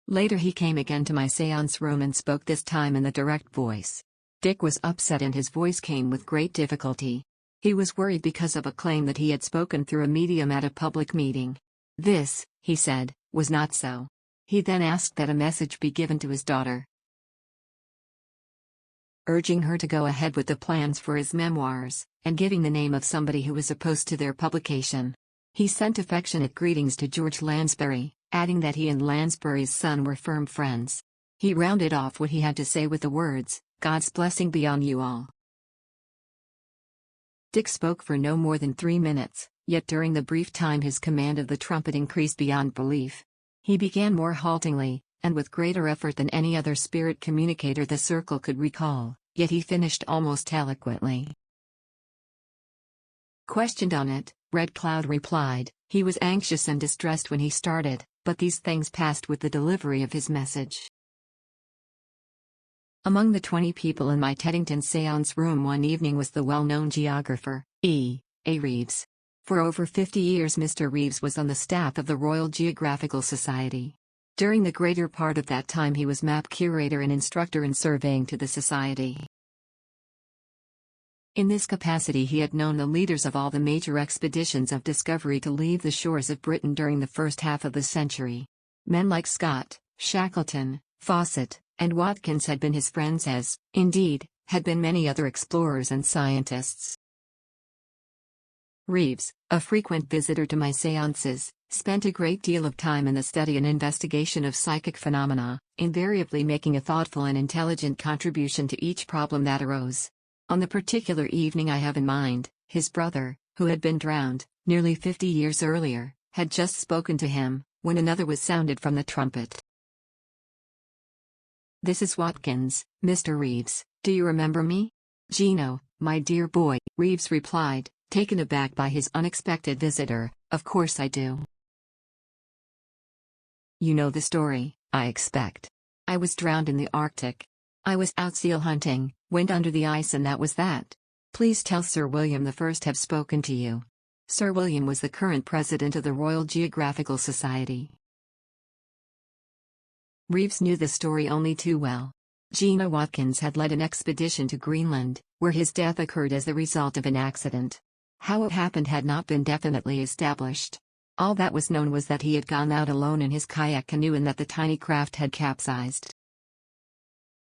Later he came again to my séance room and spoke this time in the direct voice. Dick was upset and his voice came with great difficulty. He was worried because of a claim that he had spoken through a medium at a public meeting. This, he said, was not so. He then asked that a message be given to his daughter, urging her to go ahead with the plans for his memoirs, and giving the name of somebody who was opposed to their publication. He sent affectionate greetings to George Lansbury, adding that he and Lansbury's son were firm friends. He rounded off what he had to say with the words, "God's blessing be on you all." Dick spoke for no more than 3 minutes, yet during the brief time his command of the trumpet increased beyond belief. He began more haltingly, and with greater effort than any other spirit communicator the circle could recall, yet he finished almost eloquently. Questioned on it, Red Cloud replied, he was anxious and distressed when he started, but these things passed with the delivery of his message. Among the 20 people in my Teddington séance room one evening was the well-known geographer, E. A. Reeves. For over 50 years Mr. Reeves was on the staff of the Royal Geographical Society. During the greater part of that time he was map curator and instructor in surveying to the Society. In this capacity he had known the leaders of all the major expeditions of discovery to leave the shores of Britain during the first half of the century. Men like Scott, Shackleton, Fawcett, and Watkins had been his friends as, indeed, had been many other explorers and scientists. Reeves, a frequent visitor to my séances, spent a great deal of time in the study and investigation of psychic phenomena, invariably making a thoughtful and intelligent contribution to each problem that arose. On the particular evening I have in mind, his brother, who had been drowned, nearly 50 years earlier, had just spoken to him, when another was sounded from the trumpet. "This is Watkins, Mr. Reeves, do you remember me?" "Gino, my dear boy," Reeves replied, taken aback by his unexpected visitor, "of course I do. You know the story, I expect. I was drowned in the Arctic. I was out seal hunting, went under the ice and that was that. Please tell Sir William the First have spoken to you." Sir William was the current president of the Royal Geographical Society. Reeves knew the story only too well. Gino Watkins had led an expedition to Greenland, where his death occurred as the result of an accident. How it happened had not been definitely established. All that was known was that he had gone out alone in his kayak canoe and that the tiny craft had capsized.